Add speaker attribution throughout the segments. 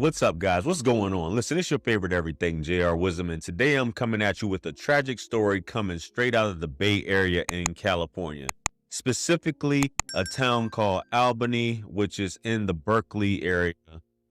Speaker 1: What's up, guys? What's going on? Listen, it's your favorite everything, JR Wisdom, and today I'm coming at you with a tragic story coming straight out of the Bay Area in California, specifically a town called Albany, which is in the Berkeley area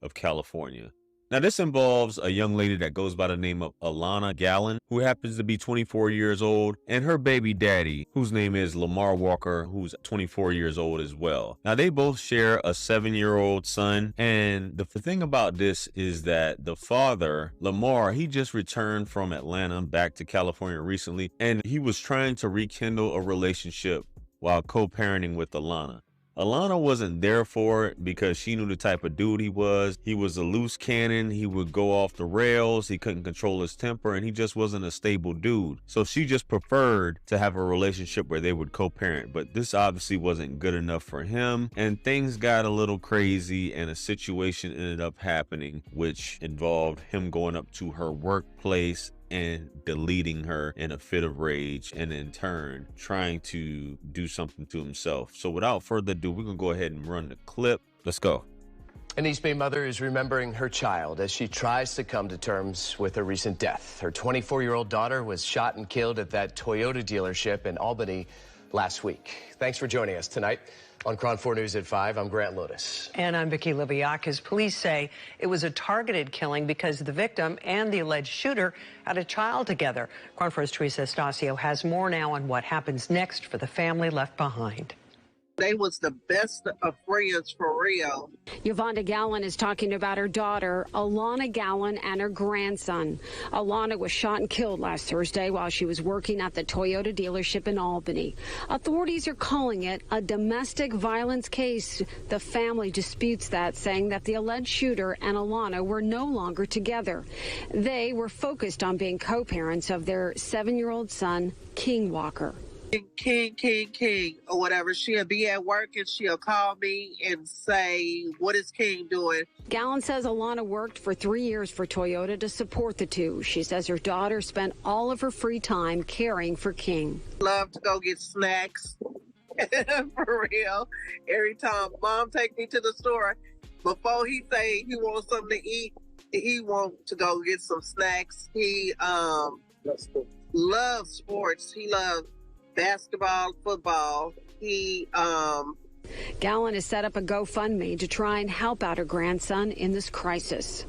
Speaker 1: of California. Now, this involves a young lady that goes by the name of Alonna Gallon, who happens to be 24 years old, and her baby daddy, whose name is Lamar Walker, who's 24 years old as well. Now, they both share a 7-year-old son, and the thing about this is that the father, Lamar, he just returned from Atlanta back to California recently, and he was trying to rekindle a relationship while co-parenting with Alonna. Alonna wasn't there for it because she knew the type of dude he was. He was a loose cannon. He would go off the rails. He couldn't control his temper, and he just wasn't a stable dude. So she just preferred to have a relationship where they would co-parent. But this obviously wasn't good enough for him, and things got a little crazy, and a situation ended up happening, which involved him going up to her workplace and deleting her in a fit of rage, and in turn trying to do something to himself. So without further ado, we're gonna go ahead and run the clip. Let's go.
Speaker 2: An East Bay mother is remembering her child as she tries to come to terms with her recent death. Her 24-year-old daughter was shot and killed at that Toyota dealership in Albany last week. Thanks for joining us tonight. On KRON 4 News at 5, I'm Grant Lotus.
Speaker 3: And I'm Vicki Libiakis. Police say it was a targeted killing because the victim and the alleged shooter had a child together. KRON 4's Teresa Estacio has more now on what happens next for the family left behind.
Speaker 4: They was the best of friends for real.
Speaker 5: Alonna Gallon is talking about her daughter, Alonna Gallon, and her grandson. Alonna was shot and killed last Thursday while she was working at the Toyota dealership in Albany. Authorities are calling it a domestic violence case. The family disputes that, saying that the alleged shooter and Alonna were no longer together. They were focused on being co-parents of their 7-year-old son, King Walker.
Speaker 4: King, or whatever. She'll be at work and she'll call me and say, what is King doing?
Speaker 5: Gallon says Alonna worked for 3 years for Toyota to support the two. She says her daughter spent all of her free time caring for King.
Speaker 4: Love to go get snacks. For real. Every time Mom take me to the store, before he say he wants something to eat, he want to go get some snacks. He loves sports. He loves basketball, football.
Speaker 5: Gallon has set up a GoFundMe to try and help out her grandson in this crisis.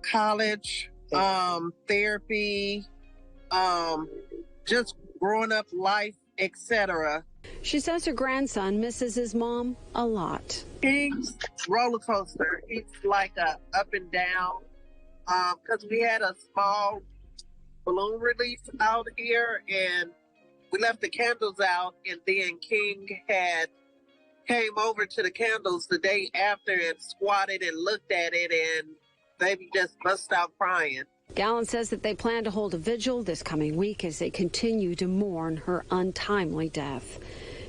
Speaker 4: College, therapy, just growing up life, etc.
Speaker 5: She says her grandson misses his mom a lot.
Speaker 4: King's roller coaster. It's like a up and down. Because we had a small balloon release out here, and we left the candles out, and then King came over to the candles the day after and squatted and looked at it, and baby just bust out crying.
Speaker 5: Gallon says that they plan to hold a vigil this coming week as they continue to mourn her untimely death.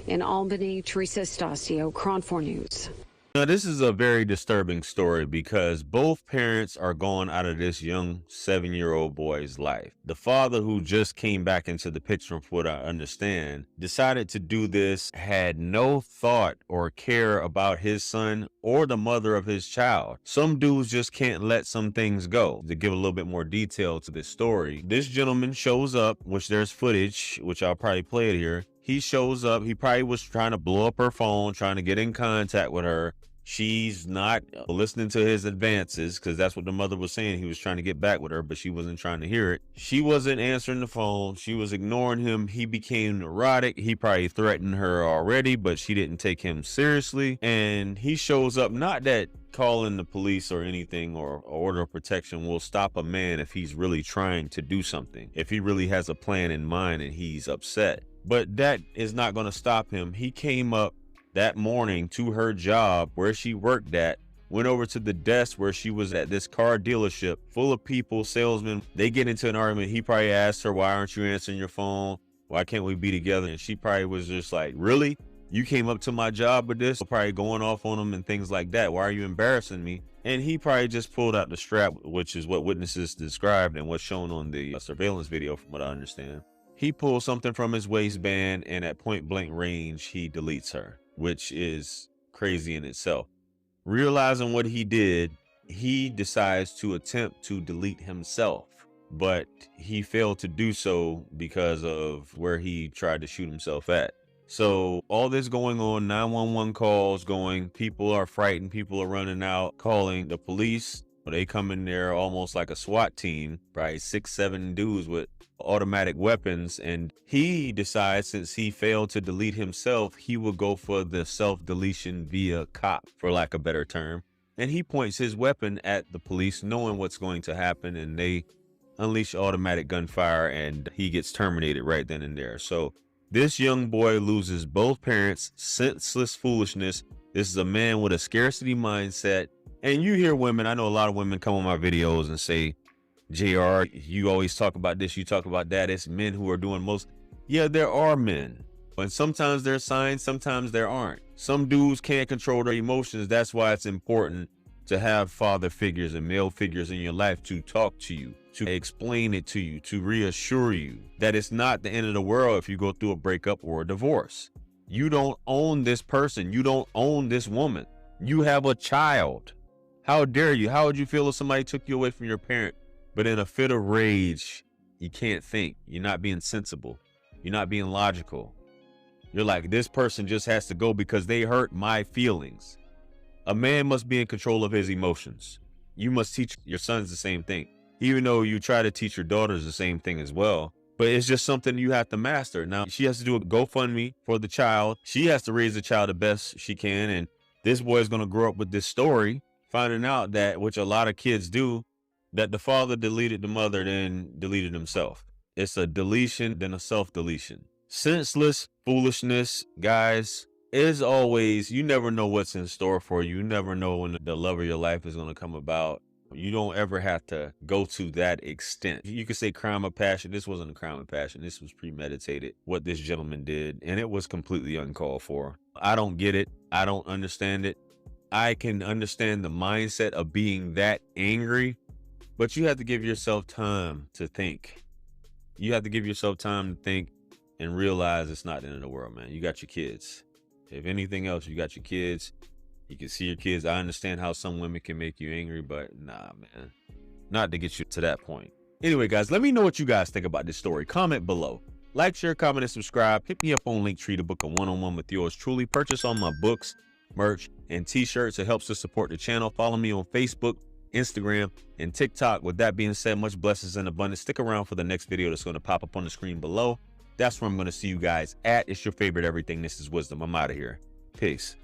Speaker 5: In Albany, Teresa Estacio, KRON 4 News.
Speaker 1: Now, this is a very disturbing story because both parents are gone out of this young 7-year-old boy's life. The father, who just came back into the picture, from what I understand, decided to do this, had no thought or care about his son or the mother of his child. Some dudes just can't let some things go. To give a little bit more detail to this story, this gentleman shows up, which there's footage, which I'll probably play it here. He shows up. He probably was trying to blow up her phone, trying to get in contact with her. She's not listening to his advances, because that's what the mother was saying. He was trying to get back with her, but she wasn't trying to hear it. She wasn't answering the phone. She was ignoring him. He became neurotic. He probably threatened her already, but she didn't take him seriously. And he shows up, not that calling the police or anything or order of protection will stop a man if he's really trying to do something, if he really has a plan in mind and he's upset. But that is not going to stop him. He came up that morning to her job where she worked at, went over to the desk where she was at this car dealership full of people, salesmen. They get into an argument. He probably asked her, why aren't you answering your phone? Why can't we be together? And she probably was just like, really? You came up to my job with this? Probably going off on him and things like that. Why are you embarrassing me? And he probably just pulled out the strap, which is what witnesses described and what's shown on the surveillance video, from what I understand. He pulls something from his waistband, and at point blank range, he deletes her, which is crazy in itself. Realizing what he did, he decides to attempt to delete himself, but he failed to do so because of where he tried to shoot himself at. So all this going on, 911 calls going, people are frightened, people are running out, calling the police. They come in there almost like a SWAT team, right? 6, 7 dudes with automatic weapons. And he decides, since he failed to delete himself, he will go for the self-deletion via cop, for lack of a better term. And he points his weapon at the police, knowing what's going to happen, and they unleash automatic gunfire, and he gets terminated right then and there. So this young boy loses both parents, senseless foolishness. This is a man with a scarcity mindset. And you hear women, I know a lot of women come on my videos and say, JR, you always talk about this, you talk about that. It's men who are doing most. Yeah, there are men. And sometimes there are signs, sometimes there aren't. Some dudes can't control their emotions. That's why it's important to have father figures and male figures in your life to talk to you, to explain it to you, to reassure you that it's not the end of the world if you go through a breakup or a divorce. You don't own this person. You don't own this woman. You have a child. How dare you? How would you feel if somebody took you away from your parent, but in a fit of rage, you can't think? You're not being sensible. You're not being logical. You're like, this person just has to go because they hurt my feelings. A man must be in control of his emotions. You must teach your sons the same thing, even though you try to teach your daughters the same thing as well. But it's just something you have to master. Now, she has to do a GoFundMe for the child. She has to raise the child the best she can. And this boy is going to grow up with this story, finding out that, which a lot of kids do, that the father deleted the mother, then deleted himself. It's a deletion, then a self-deletion. Senseless foolishness, guys. As always, you never know what's in store for you. You never know when the love of your life is going to come about. You don't ever have to go to that extent. You could say crime of passion. This wasn't a crime of passion. This was premeditated, what this gentleman did, and it was completely uncalled for. I don't get it. I don't understand it. I can understand the mindset of being that angry, but you have to give yourself time to think. You have to give yourself time to think and realize it's not the end of the world, man. You got your kids. If anything else, you got your kids. You can see your kids. I understand how some women can make you angry, but nah, man, not to get you to that point. Anyway, guys, let me know what you guys think about this story. Comment below. Like, share, comment, and subscribe. Hit me up on Linktree to book a one-on-one with yours truly. Purchase all my books, merch, and t-shirts. It helps to support the channel. Follow me on Facebook, Instagram, and TikTok. With that being said, much blessings and abundance. Stick around for the next video that's going to pop up on the screen below. That's where I'm going to see you guys at. It's your favorite everything. This is Wisdom. I'm out of here. Peace.